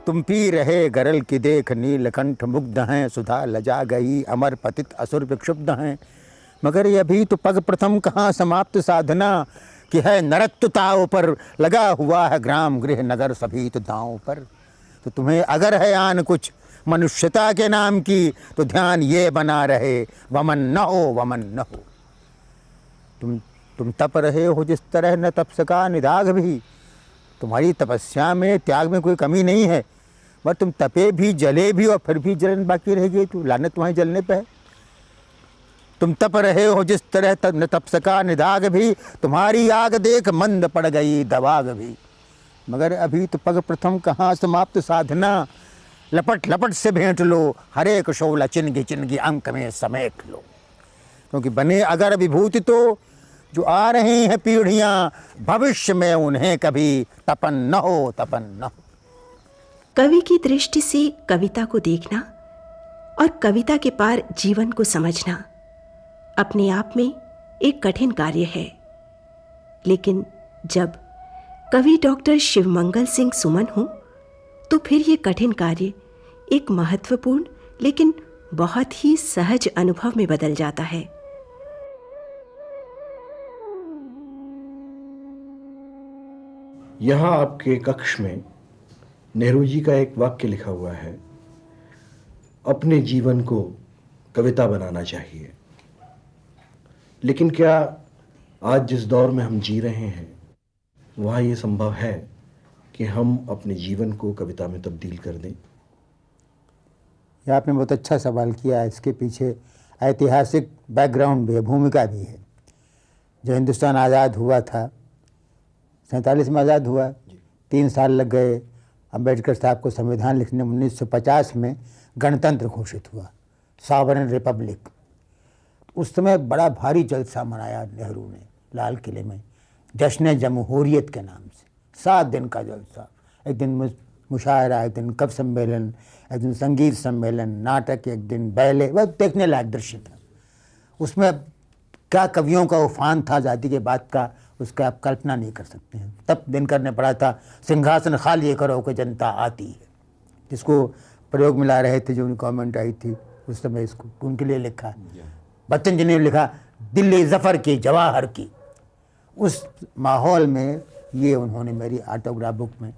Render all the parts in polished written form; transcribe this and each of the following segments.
तुम पी रहे गरल की देख नीलकंठ मुग्ध हैं, सुधा लजा गई अमर पतित असुर विक्षुब्ध हैं। मगर ये अभी तो पग प्रथम कहाँ समाप्त साधना, कि है नरत्व ताव पर लगा हुआ है ग्राम गृह नगर सभी तो दांव पर। तो तुम्हें अगर है आन कुछ मनुष्यता के नाम की, तो ध्यान ये बना रहे वमन न हो, वमन न हो। तुम तप रहे हो जिस तरह न तप सका निदाग भी। तुम्हारी तपस्या में त्याग में कोई कमी नहीं है, पर तुम तपे भी जले भी और फिर भी जलन बाकी रह गई, तो लानत तुम्हारे जलने पे है। तुम तप रहे हो जिस तरह न तप सका निदाग भी, तुम्हारी आग देख मंद पड़ गई दवाग भी। मगर अभी तो पग प्रथम कहाँ समाप्त साधना, लपट लपट से भेंट लो हरे शोला चिन्ह चिन्ह अंक में समेट लो। क्योंकि बने अगर विभूति तो जो आ रही हैं पीढ़ियाँ, भविष्य में उन्हें कभी तपन न हो, तपन न हो। कवि की दृष्टि से कविता को देखना और कविता के पार जीवन को समझना अपने आप में एक कठिन कार्य है। लेकिन जब कवि डॉक्टर शिवमंगल सिंह सुमन हो, तो फिर ये कठिन कार्य एक महत्वपूर्ण लेकिन बहुत ही सहज अनुभव में बदल जाता है। यहाँ आपके कक्ष में नेहरू जी का एक वाक्य लिखा हुआ है, अपने जीवन को कविता बनाना चाहिए। लेकिन क्या आज जिस दौर में हम जी रहे हैं, वहाँ ये संभव है कि हम अपने जीवन को कविता में तब्दील कर दें? ये आपने बहुत अच्छा सवाल किया। इसके पीछे ऐतिहासिक बैकग्राउंड भी है, भूमिका भी है। जो हिंदुस्तान आज़ाद हुआ था, 47 में आज़ाद हुआ, 3 साल लग गए अम्बेडकर साहब को संविधान लिखने में। 1950 में गणतंत्र घोषित हुआ, सॉवरेन रिपब्लिक। उस समय बड़ा भारी जलसा मनाया नेहरू ने लाल किले में, जश्न जमहूरियत के नाम से। 7 दिन का जलसा, एक दिन मुशायरा, एक दिन कवि सम्मेलन, एक दिन संगीत सम्मेलन, नाटक, एक दिन बैले। वह देखने लायक दृश्य था। उसमें क्या कवियों का उफान था आज़ादी के बाद का, उसका आप कल्पना नहीं कर सकते हैं। तब दिन करने पड़ा था सिंहासन खाली करो कि जनता आती है, जिसको प्रयोग मिला रहे थे, जो गवर्नमेंट आई थी उस समय, इसको उनके लिए लिखा। बच्चन जी ने लिखा दिल्ली जफर की जवाहर की। उस माहौल में ये उन्होंने मेरी ऑटोग्राफ बुक में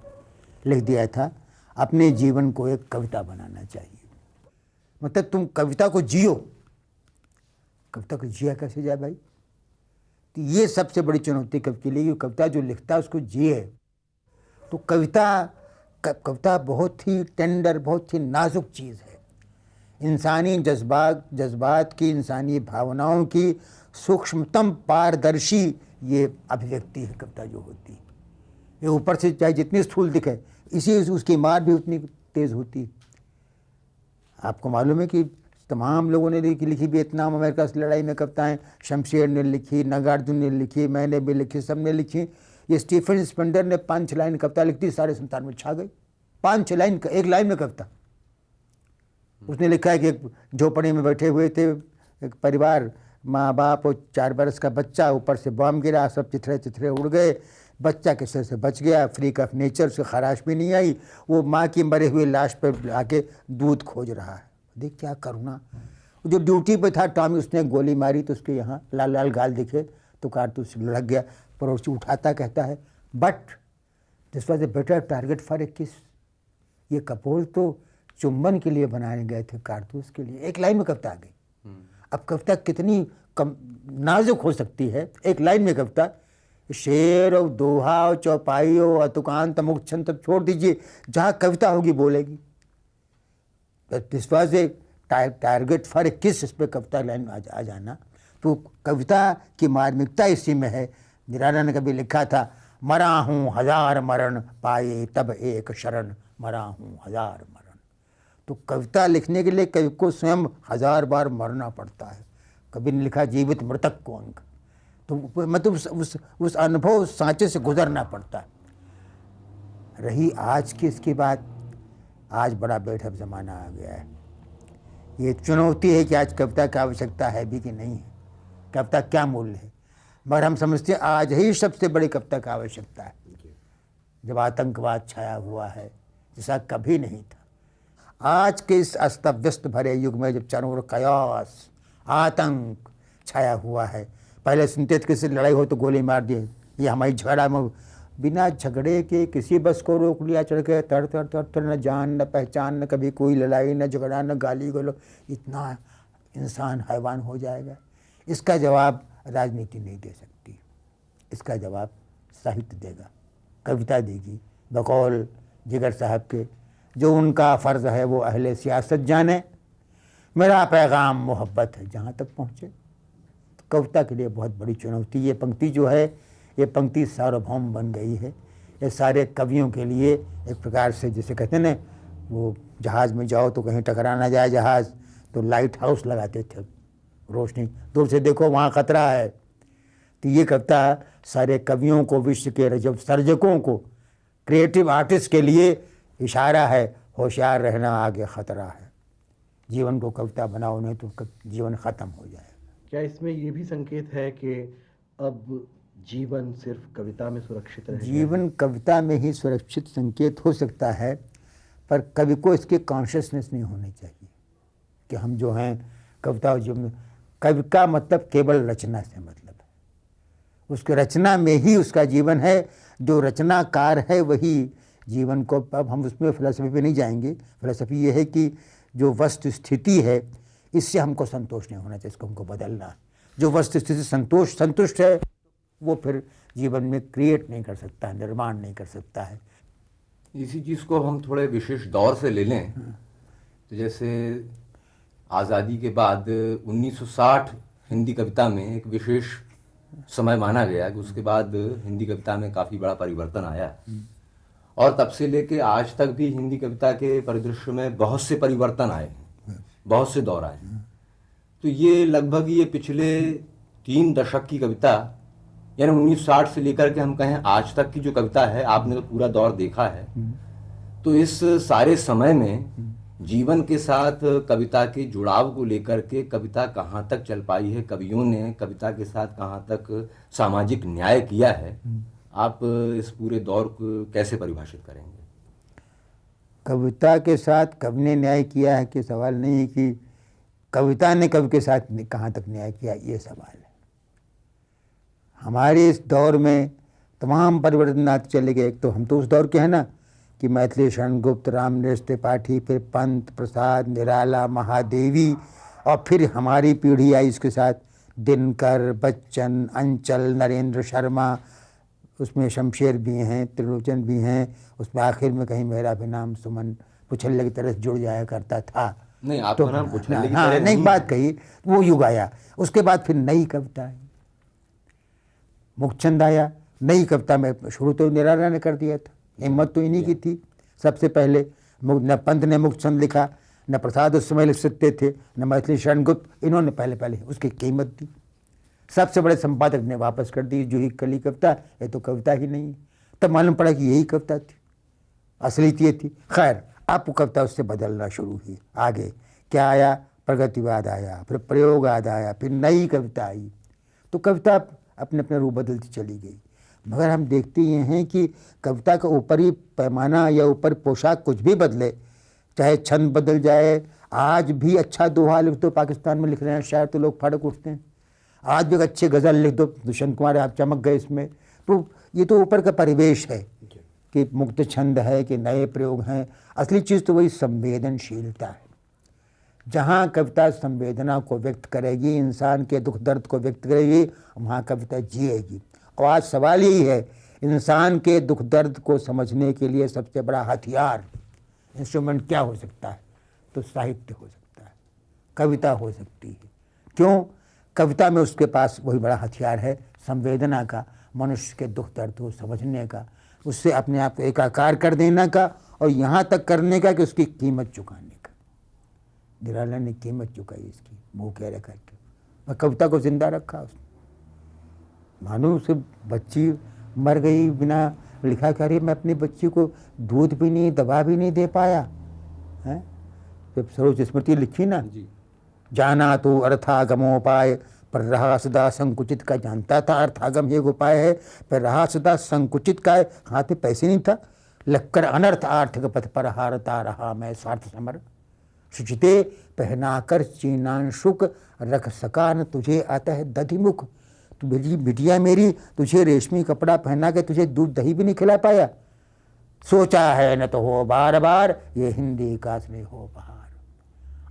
लिख दिया था, अपने जीवन को एक कविता बनाना चाहिए। मतलब तुम कविता को जियो। कविता को जिया कैसे जाए भाई? तो ये सबसे बड़ी चुनौती कवि के लिए, कविता जो लिखता है उसको जिए। तो कविता बहुत ही टेंडर, बहुत ही नाजुक चीज़ है। इंसानी जज्बात की, इंसानी भावनाओं की सूक्ष्मतम पारदर्शी ये अभिव्यक्ति है कविता जो होती है। ये ऊपर से चाहे जितनी स्थूल दिखे, इसी उसकी मार भी उतनी तेज़ होती है। आपको मालूम है कि तमाम लोगों ने लिखी वियतनाम अमेरिका से लड़ाई में कविताएं। शमशेर ने लिखी, नागार्जुन ने लिखी, मैंने भी लिखी, सब ने लिखी। ये स्टीफन स्पेंडर ने 5 लाइन कविता लिख दी, सारे संसार में छा गई। 5 लाइन, एक लाइन में कविता। उसने लिखा है कि एक झोपड़ी में बैठे हुए थे एक परिवार, माँ बाप और 4 बरस का बच्चा, ऊपर से बम गिरा, सब चिथड़े चिथड़े उड़ गए। बच्चा किसी से बच गया, फ्रीक ऑफ नेचर, से खराश भी नहीं आई। वो माँ की मरे हुए लाश पर आके दूध खोज रहा है। देख क्या करुणा। जो ड्यूटी पे था टॉमी, उसने गोली मारी तो उसके यहाँ लाल लाल गाल दिखे, तो कारतूस लग गया। पड़ोसी उठाता कहता है, but this was a better target for a किस। ये कपोल तो चुंबन के लिए बनाए गए थे, कारतूस के लिए। एक लाइन में कविता आ गई। अब कविता कितनी कम नाजुक हो सकती है। एक लाइन में कविता, शेर और दोहा और चौपाई और अतुकांत मुक्त छंद तब छोड़ दीजिए, जहाँ कविता होगी बोलेगी। This was a target for a किस, इस पर कविता लाइन आ जाना। तो कविता की मार्मिकता इसी में है। निराला ने कभी लिखा था, मरा हूँ 1000 मरण पाए तब एक शरण, मरा हूँ 1000 मरण। तो कविता लिखने के लिए कवि को स्वयं 1000 बार मरना पड़ता है। कभी ने लिखा जीवित मृतक को अंक। तो मतलब उस अनुभव, उस सांचे से गुजरना पड़ता है। रही आज की इसकी बात, आज बड़ा बेढब ज़माना आ गया है। ये चुनौती है कि आज कविता की आवश्यकता है भी कि नहीं है, कविता क्या मूल्य है। मगर हम समझते हैं आज ही सबसे बड़ी कविता की आवश्यकता है, जब आतंकवाद छाया हुआ है, जैसा कभी नहीं था। आज के इस अस्त व्यस्त भरे युग में जब चारों ओर कयास, आतंक छाया हुआ है, पहले सुनते थे किसी लड़ाई हो तो गोली मार दिए, ये हमारी झगड़ा में बिना झगड़े के किसी बस को रोक लिया, चढ़ के तर तर तर तर, न जान न पहचान, न कभी कोई लड़ाई न झगड़ा न गाली गलो, इतना इंसान हैवान हो जाएगा। इसका जवाब राजनीति नहीं दे सकती, इसका जवाब साहित्य देगा, कविता देगी, बकौल जिगर साहब के। जो उनका फ़र्ज़ है वो अहले सियासत जाने, मेरा पैगाम मोहब्बत है जहाँ तक पहुँचे। तो कविता के लिए बहुत बड़ी चुनौती, ये पंक्ति जो है ये पंक्ति सार्वभौम बन गई है। ये सारे कवियों के लिए एक प्रकार से, जैसे कहते हैं ना, वो जहाज़ में जाओ तो कहीं टकरा ना जाए जहाज़, तो लाइट हाउस लगाते थे, रोशनी दूर से देखो वहाँ खतरा है। तो ये कविता सारे कवियों को, विश्व के जब सर्जकों को, क्रिएटिव आर्टिस्ट के लिए इशारा है, होशियार रहना, आगे ख़तरा है। जीवन को कविता बनाओ, नहीं तो जीवन ख़त्म हो जाएगा। क्या इसमें ये भी संकेत है कि अब जीवन सिर्फ कविता में सुरक्षित रहेगा? जीवन कविता में ही सुरक्षित संकेत हो सकता है, पर कवि को इसके कॉन्शियसनेस नहीं होनी चाहिए कि हम जो हैं कविता, जो कवि का मतलब केवल रचना से मतलब है, उसके रचना में ही उसका जीवन है। जो रचनाकार है वही जीवन को, अब हम उसमें फिलॉसफी पे नहीं जाएंगे। फिलॉसफी ये है कि जो वस्तु स्थिति है इससे हमको संतोष नहीं होना चाहिए, इसको हमको बदलना है। जो वस्तु स्थिति संतुष्ट है वो फिर जीवन में क्रिएट नहीं कर सकता है, निर्माण नहीं कर सकता है। इसी चीज़ को हम थोड़े विशेष दौर से ले लें तो जैसे आज़ादी के बाद 1960 हिंदी कविता में एक विशेष समय माना गया कि उसके बाद हिंदी कविता में काफ़ी बड़ा परिवर्तन आया, और तब से लेके आज तक भी हिंदी कविता के परिदृश्य में बहुत से परिवर्तन आए हैं, बहुत से दौर आए हैं। तो ये लगभग ये पिछले 3 दशक की कविता, यानी 1960 से लेकर के हम कहें आज तक की जो कविता है, आपने तो पूरा दौर देखा है, तो इस सारे समय में जीवन के साथ कविता के जुड़ाव को लेकर के कविता कहाँ तक चल पाई है, कवियों ने कविता के साथ कहाँ तक सामाजिक न्याय किया है, आप इस पूरे दौर को कैसे परिभाषित करेंगे? कविता के साथ कवि ने न्याय किया है कि सवाल नहीं है कि कविता ने कवि के साथ कहाँ तक न्याय किया, ये सवाल है। हमारे इस दौर में तमाम परिवर्तन आते चले गए। एक तो हम तो उस दौर के हैं ना कि मैथिली शरण गुप्त, रामनरेश त्रिपाठी, फिर पंत, प्रसाद, निराला, महादेवी, और फिर हमारी पीढ़ी आई इसके साथ, दिनकर, बच्चन, अंचल, नरेंद्र शर्मा, उसमें शमशेर भी हैं, त्रिलोचन भी हैं, उसमें आखिर में कहीं मेरा भी नाम सुमन पुछल्ले की तरह जुड़ जाया करता था। नहीं, आपका नाम पुछल्ले की हाँ, तरह नहीं, बात कही, वो युग आया। उसके बाद फिर नई कविता आई, मुखचंद आया। नई कविता में शुरू तो निराला ने कर दिया था, हिम्मत तो इन्हीं की थी सबसे पहले। न पंत ने मुखचंद लिखा, न प्रसाद उस समय लिख सकते थे, न मैथिली शरण गुप्त, इन्होंने पहले उसकी कीमत दी। सबसे बड़े संपादक ने वापस कर दी, जो ही कली कविता ये तो कविता ही नहीं है। तब मालूम पड़ा कि यही कविता थी, असलियत ये थी। खैर, अब वो कविता उससे बदलना शुरू हुई। आगे क्या आया? प्रगतिवाद आया, फिर प्रयोगवाद आया, फिर नई कविता आई। तो कविता अपने अपने रूप बदलती चली गई। मगर हम देखते ये हैं कि कविता का ऊपरी पैमाना या ऊपर पोशाक कुछ भी बदले, चाहे छंद बदल जाए, आज भी अच्छा दोहा लिख दो, पाकिस्तान में लिख रहे हैं शायर तो लोग फड़क उठते हैं। आज भी अच्छे गज़ल लिख दो, दुष्यंत कुमार आप चमक गए इसमें। तो ये तो ऊपर का परिवेश है कि मुक्त छंद है कि नए प्रयोग हैं। असली चीज़ तो वही संवेदनशीलता है। जहाँ कविता संवेदना को व्यक्त करेगी, इंसान के दुख दर्द को व्यक्त करेगी, वहाँ कविता जिएगी। और आज सवाल यही है, इंसान के दुख दर्द को समझने के लिए सबसे बड़ा हथियार, इंस्ट्रूमेंट क्या हो सकता है? तो साहित्य हो सकता है, कविता हो सकती है। क्यों? कविता में उसके पास वही बड़ा हथियार है, संवेदना का, मनुष्य के दुख दर्द को समझने का, उससे अपने आप को एकाकार कर देने का, और यहाँ तक करने का कि उसकी कीमत चुकाने का। निराला ने कीमत चुकाई इसकी, मुँह कह रखा के, और कविता को जिंदा रखा उसने। मानो उसे बच्ची मर गई बिना लिखा, कह रही मैं अपनी बच्ची को दूध भी नहीं, दवा भी नहीं दे पाया है। जब सरोज स्मृति लिखी ना, जाना तो अर्थागमोपाय, पर रहा सदा संकुचित का। जानता था अर्थागम एक उपाय है, पर रहा सदा संकुचित का। हाथ में पैसे नहीं था, लगकर अनर्थ आर्थिक पथ पर हारता रहा मैं स्वार्थ समर। शुचिते पहनाकर चीनान शुक रख सका न तुझे अतः दधिमुख। तू बिटिया मेरी, तुझे रेशमी कपड़ा पहना के तुझे दूध दही भी नहीं खिला पाया। सोचा है न तो हो बार बार ये हिंदी का स्नेह हो बहार।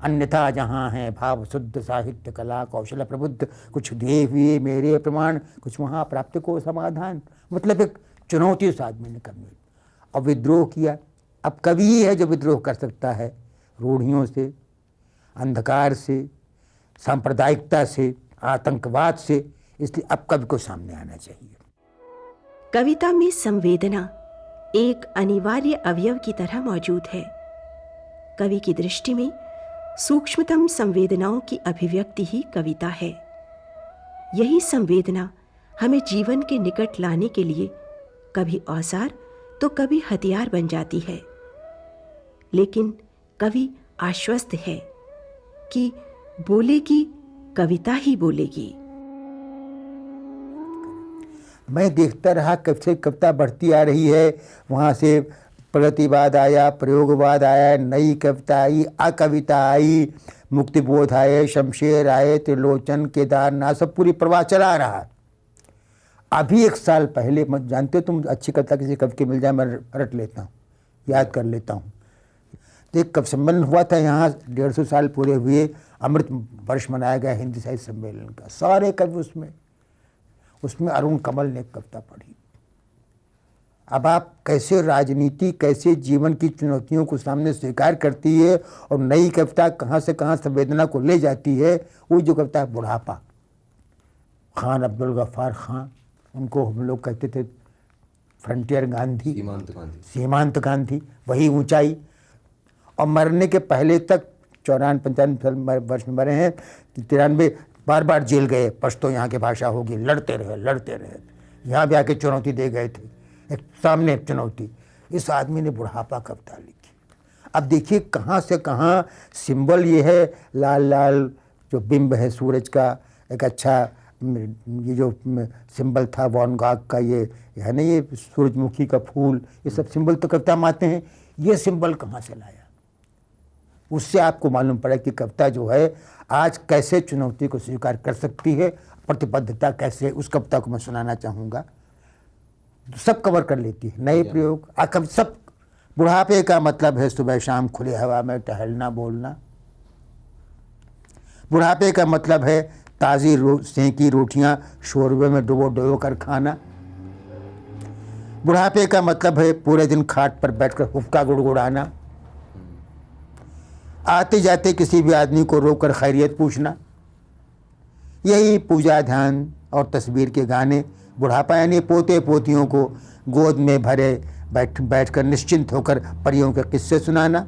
अन्यथा जहाँ है भाव शुद्ध साहित्य कला कौशल प्रबुद्ध, कुछ दिए हुए मेरे प्रमाण कुछ वहाँ प्राप्त को समाधान। मतलब एक चुनौती उस आदमी ने कर ली और विद्रोह किया। अब कवि ही है जो विद्रोह कर सकता है रूढ़ियों से, अंधकार से, सांप्रदायिकता से, आतंकवाद से। इसलिए अब कवि को सामने आना चाहिए। कविता में संवेदना एक अनिवार्य अवयव की तरह मौजूद है। कवि की दृष्टि में सूक्ष्मतम संवेदनाओं की अभिव्यक्ति ही कविता है। यही संवेदना हमें जीवन के निकट लाने के लिए कभी औजार तो कभी हथियार बन जाती है। लेकिन कवि आश्वस्त है कि बोलेगी कविता ही बोलेगी। मैं देखता रहा कब से कविता बढ़ती आ रही है। वहाँ से प्रगतिवाद आया, प्रयोगवाद आया, नई कविता आई, अकविता आई, मुक्तिबोध आए, शमशेर आए, त्रिलोचन, केदारनाथ, सब पूरी प्रवाह चला रहा। अभी 1 साल पहले, मत जानते हो तुम, अच्छी कविता किसी कवि की मिल जाए मैं रट लेता हूँ, याद कर लेता हूँ। तो एक कवि सम्मेलन हुआ था यहाँ, 150 साल पूरे हुए, अमृत वर्ष मनाया गया हिंदी साहित्य सम्मेलन का। सारे कवि उसमें अरुण कमल ने एक कविता पढ़ी। अब आप कैसे राजनीति, कैसे जीवन की चुनौतियों को सामने स्वीकार करती है और नई कविता कहाँ से कहाँ संवेदना को ले जाती है। वो जो कविता है बुढ़ापा, खान अब्दुल गफ्फार खान, उनको हम लोग कहते थे फ्रंटियर गांधी, सीमांत गांधी, वही ऊंचाई। और मरने के पहले तक 94-95 वर्ष में मरे हैं, 93 बार बार जेल गए, पश्तो यहाँ की भाषा होगी, लड़ते रहे। यहाँ भी आके चुनौती दे गए थे, एक सामने चुनौती। इस आदमी ने बुढ़ापा कविता लिखी। अब देखिए कहाँ से कहाँ सिंबल ये है, लाल लाल जो बिंब है सूरज का, एक अच्छा ये जो सिंबल था वॉन गॉग का, ये है ना, ये सूरजमुखी का फूल, ये सब सिंबल तो कविता में आते हैं। ये सिंबल कहाँ से लाया? उससे आपको मालूम पड़ा कि कविता जो है आज कैसे चुनौती को स्वीकार कर सकती है, प्रतिबद्धता कैसे, उस कविता को मैं सुनाना चाहूँगा। सब कवर कर लेती है, नए प्रयोग कब सब। बुढ़ापे का मतलब है सुबह शाम खुली हवा में टहलना बोलना। बुढ़ापे का मतलब है ताज़ी सेंकी रोटियां शोरबे में डुबो कर खाना। बुढ़ापे का मतलब है पूरे दिन खाट पर बैठकर हुक्का गुड़गुड़ाना। आते जाते किसी भी आदमी को रोककर खैरियत पूछना। यही पूजा ध्यान और तस्वीर के गाने। बुढ़ापा यानी पोते पोतियों को गोद में भरे बैठकर निश्चिंत होकर परियों के किस्से सुनाना।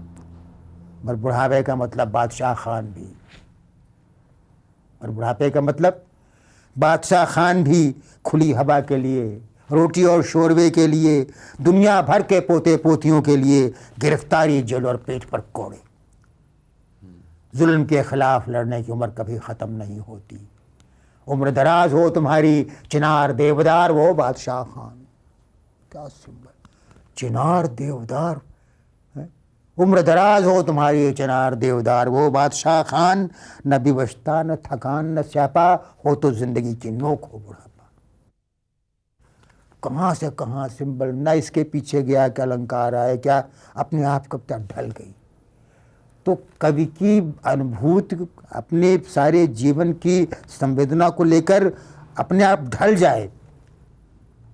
पर बुढ़ापे का मतलब बादशाह खान भी, और बुढ़ापे का मतलब बादशाह खान भी खुली हवा के लिए, रोटी और शोरबे के लिए, दुनिया भर के पोते पोतियों के लिए गिरफ्तारी, जेल और पेट पर कोड़े। जुल्म के खिलाफ लड़ने की उम्र कभी ख़त्म नहीं होती। उम्र दराज हो तुम्हारी चिनार देवदार वो बादशाह खान। क्या सिंबल, चिनार देवदार। उम्र दराज हो तुम्हारी चिनार देवदार वो बादशाह खान। न विवशता न थकान न स्यापा, हो तो जिंदगी की नोक हो बुढ़ापा। कहाँ से कहाँ सिंबल, न इसके पीछे गया क्या अलंकार आए, क्या अपने आप कब तक ढल गई। तो कवि की अनुभूति अपने सारे जीवन की संवेदना को लेकर अपने आप ढल जाए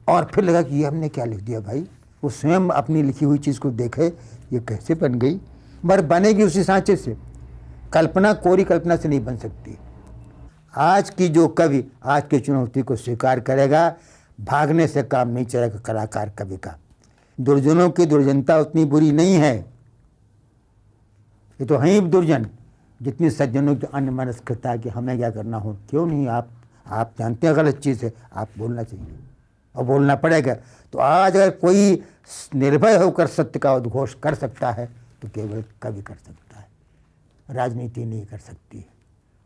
और फिर लगा कि ये हमने क्या लिख दिया भाई। वो स्वयं अपनी लिखी हुई चीज़ को देखे, ये कैसे बन गई, मगर बनेगी उसी सांचे से। कल्पना कोरी कल्पना से नहीं बन सकती। आज की जो कवि आज की चुनौती को स्वीकार करेगा, भागने से काम नहीं चलेगा कलाकार कवि का। दुर्जनों की दुर्जनता उतनी बुरी नहीं है, ये तो हैं ही दुर्जन, जितनी सज्जनों की अन्यमनस्कता कि हमें क्या करना हो। क्यों नहीं, आप जानते हैं गलत चीज़ है, आप बोलना चाहिए और बोलना पड़ेगा। तो आज अगर कोई निर्भय होकर सत्य का उद्घोष कर सकता है तो केवल कवि कर सकता है, राजनीति नहीं कर सकती है।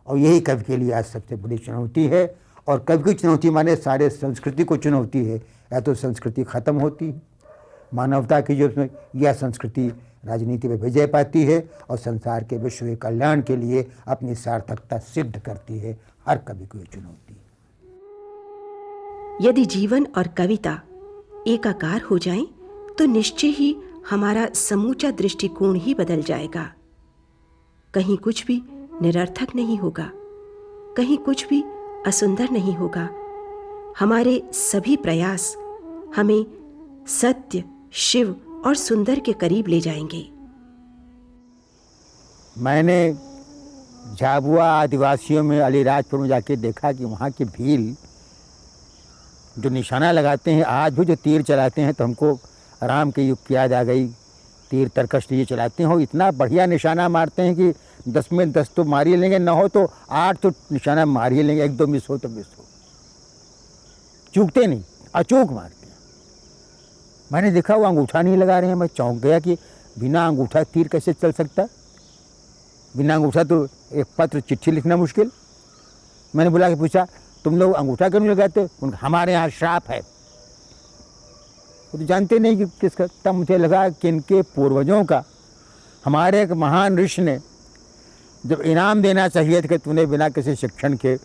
और यही कवि के लिए आज सबसे बड़ी चुनौती है। और कवि की चुनौती माने सारे संस्कृति को चुनौती है। या तो संस्कृति ख़त्म होती है मानवता की जो उसमें यह संस्कृति राजनीति में विजय पाती है और संसार के विश्व के कल्याण के लिए अपनी सार्थकता सिद्ध करती है। हर कवि को ये चुनौती है। यदि जीवन और कविता एकाकार हो जाएं, तो निश्चय ही हमारा समूचा दृष्टिकोण ही बदल जाएगा। कहीं कुछ भी निरर्थक नहीं होगा, कहीं कुछ भी असुंदर नहीं होगा। हमारे सभी प्रयास हमें सत्य, शिव और सुंदर के करीब ले जाएंगे। मैंने झाबुआ आदिवासियों में अलीराजपुर में जाके देखा कि वहाँ के भील जो निशाना लगाते हैं, आज भी जो तीर चलाते हैं, तो हमको राम के युग की याद आ गई। तीर तरकश लिए चलाते हो, इतना बढ़िया निशाना मारते हैं कि 10 में 10 तो मार ही लेंगे, न हो तो 8 तो निशाना मार ही लेंगे। 1-2 मिस हो तो मिस हो, चूकते नहीं, अचूक मारते हैं। मैंने देखा वो अंगूठा नहीं लगा रहे हैं। मैं चौंक गया कि बिना अंगूठा तीर कैसे चल सकता, बिना अंगूठा तो एक पत्र चिट्ठी लिखना मुश्किल। मैंने बुला के पूछा, तुम लोग अंगूठा क्यों नहीं लगाते? हमारे यहाँ श्राप है। वो तो जानते नहीं कि किसका। तब मुझे लगा कि इनके पूर्वजों का हमारे एक महान ऋषि ने जब इनाम देना चाहिए था कि तूने बिना किसी शिक्षण के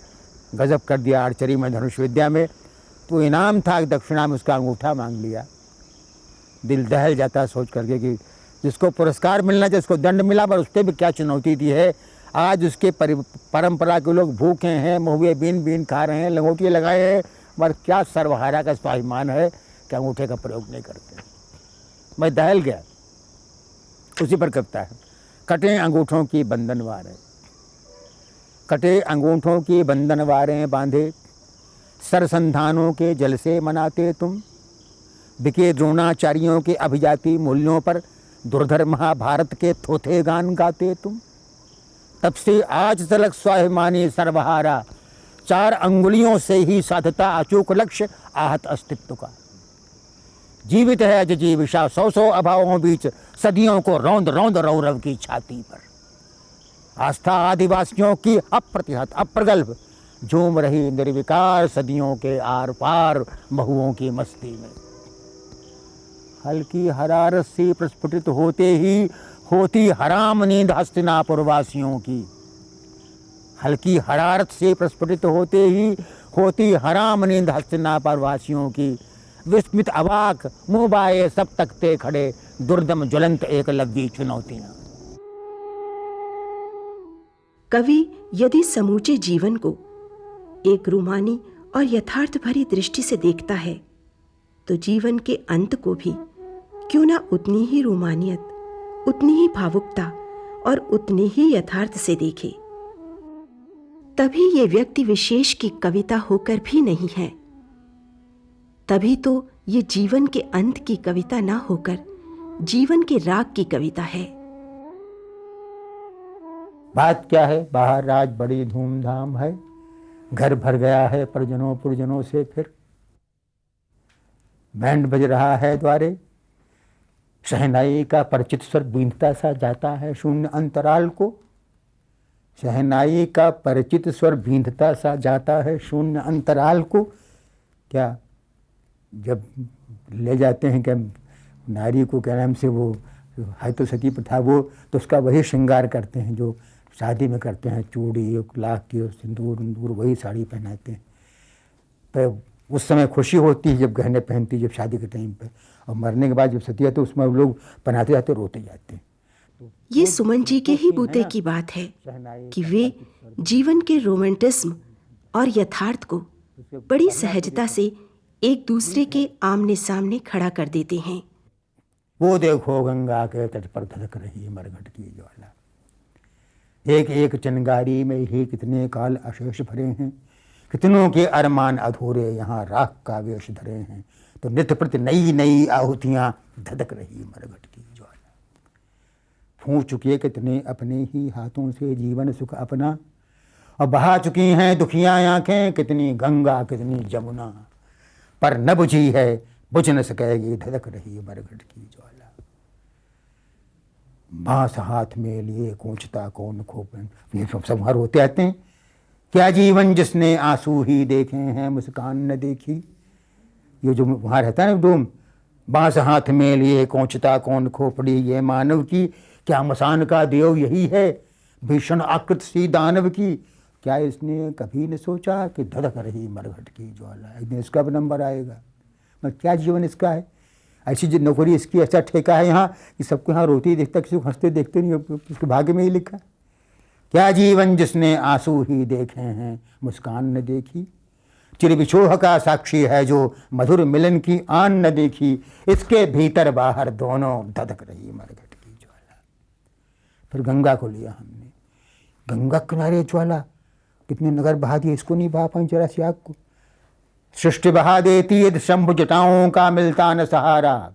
गजब कर दिया आर्चरी में, धनुष विद्या में, तो इनाम था दक्षिणा में उसका अंगूठा मांग लिया। दिल दहल जाता है सोच करके कि जिसको पुरस्कार मिलना चाहिए उसको दंड मिला, पर उससे भी क्या चुनौती दी है। आज उसके परंपरा के लोग भूखे हैं, महुए बीन बीन खा रहे हैं, लंगोटियाँ लगाए हैं, मगर क्या सर्वहारा का स्वाभिमान है कि अंगूठे का प्रयोग नहीं करते। मैं दहल गया। उसी पर कविता है, कटे अंगूठों की बंधनवारें, कटे अंगूठों की बंधनवारें बांधे, सरसंधानों के जल से मनाते तुम, बिके द्रोणाचार्यों के अभिजाति मूल्यों पर दुर्धर महाभारत के थोथे गान गाते तुम। तब से आज तलक स्वाभिमानी सर्वहारा, 4 अंगुलियों से ही साधता अचूक लक्ष्य आहत अस्तित्व का। जीवित है अज जीविषा 100 अभावों बीच, सदियों को रौंद रौंद रौरव की छाती पर। आस्था आदिवासियों की अप्रतिहत अप्रगल्भ, झूम रही निर्विकार सदियों के आर पार महुओं की मस्ती में। हल्की हरारत से प्रस्फुटित होते ही होती हराम नींद हस्तिनापुर वासियों की। हल्की हरारत से प्रस्फुटित होते ही होती हराम नींद हस्तिनापुर वासियों की। विस्मित अवाक मुँह बाए सब तकते खड़े, दुर्दम ज्वलंत एकलव्य चुनौतियां। कवि यदि समूचे जीवन को एक रूमानी और यथार्थ भरी दृष्टि से देखता है, तो जीवन के अंत को भी क्यों ना उतनी ही रूमानियत, उतनी ही भावुकता और उतने ही यथार्थ से देखे। तभी ये व्यक्ति विशेष की कविता होकर भी नहीं है, तभी तो ये जीवन के अंत की कविता ना होकर जीवन के राग की कविता है। बात क्या है, बाहर आज बड़ी धूमधाम है, घर भर गया है परिजनों पुरजनों से। फिर बैंड बज रहा है द्वारे, शहनाई का परिचित स्वर बींधता सा जाता है शून्य अंतराल को। शहनाई का परिचित स्वर बींधता सा जाता है शून्य अंतराल को। क्या जब ले जाते हैं क्या नारी को, क्या नाम से, वो है तो सती प्रथा, वो तो उसका वही श्रृंगार करते हैं जो शादी में करते हैं, चूड़ी लाख की सिंदूर उंदूर वही साड़ी पहनाते हैं। तो उस समय खुशी होती है जब गहने पहनती है, जब शादी के टाइम पे, और मरने के बाद जब सती है तो उसमें लोग पहनाते जाते रोते जाते हैं। ये सुमन जी के ही बूते की बात है कि वे जीवन के रोमांटिज्म और यथार्थ को बड़ी सहजता से एक दूसरे के आमने सामने खड़ा कर देते हैं। वो देखो गंगा के तट पर धधक रही मरघट की ज्वाला, एक एक चिंगारी में ही कितने काल अशेष भरे हैं, कितनों के अरमान अधूरे यहाँ राख का वेश धरे हैं। तो नित्य प्रति नई नई आहुतियाँ धधक रही मरघट की ज्वाला। फूंक चुके कितने अपने ही हाथों से जीवन सुख अपना, और बहा चुकी हैं दुखियाँ आँखें कितनी गंगा कितनी जमुना, पर न बुझी है बुझ न सकेगी धधक रही मरघट की ज्वाला। बांस हाथ में लिए कोंचता कौन खोपन, ये सब हर होते आते हैं। क्या जीवन जिसने आंसू ही देखे हैं मुस्कान न देखी। ये जो वहाँ रहता है ना डोम, बांस हाथ में लिए कोंचता कौन खोपड़ी ये मानव की, क्या मसान का देव यही है भीषण आकृत सी दानव की। क्या इसने कभी न सोचा कि धधक रही मरघट की ज्वाला, एक दिन इसका भी नंबर आएगा। मैं क्या जीवन इसका है, ऐसी जो नौकरी इसकी, ऐसा ठेका है यहाँ कि सबको यहाँ रोती देखता, किसी को हंसते देखते नहीं, उसके भाग्य में ही लिखा। क्या जीवन जिसने आंसू ही देखे हैं मुस्कान न देखी, चिर विछोह का साक्षी है जो मधुर मिलन की आन न देखी, इसके भीतर बाहर दोनों धधक रही मरघट की ज्वाला। फिर गंगा को लिया हमने, गंगा किनारे ज्वाला, कितने नगर बहा दिए, इसको नहीं बहा पाई जरा सी आग को। सृष्टि बहा देती यदि शंभु जटाओं का मिलता न सहारा,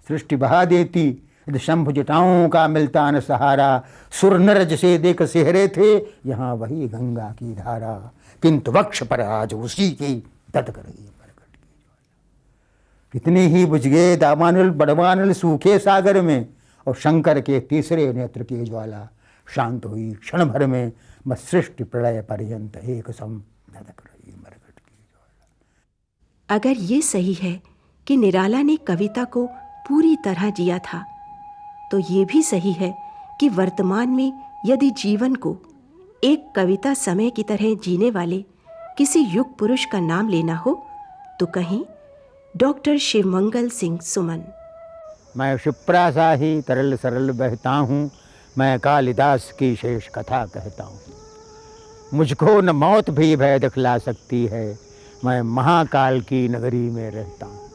सृष्टि बहा देती यदि शंभु जटाओं का मिलता न सहारा, सुर नर जैसे देख सेहरे थे यहाँ वही गंगा की धारा, किंतु वक्ष पर आज उसी की धधक रही मरघट की ज्वाला। कितने ही बुझ गए दावानल बड़वानल सूखे सागर में, और शंकर के तीसरे नेत्र की ज्वाला शांत हुई क्षण भर में, बस सृष्टि प्रलय पर्यंत एक सम धधक रही मरघट की ज्वाला। अगर ये सही है कि निराला ने कविता को पूरी तरह जिया था, तो ये भी सही है कि वर्तमान में यदि जीवन को एक कविता समय की तरह जीने वाले किसी युग पुरुष का नाम लेना हो तो कहीं डॉक्टर शिवमंगल सिंह सुमन। मैं क्षिप्रा सा ही तरल सरल बहता हूँ, मैं कालिदास की शेष कथा कहता हूँ। मुझको न मौत भी भय दिखला सकती है, मैं महाकाल की नगरी में रहता हूँ।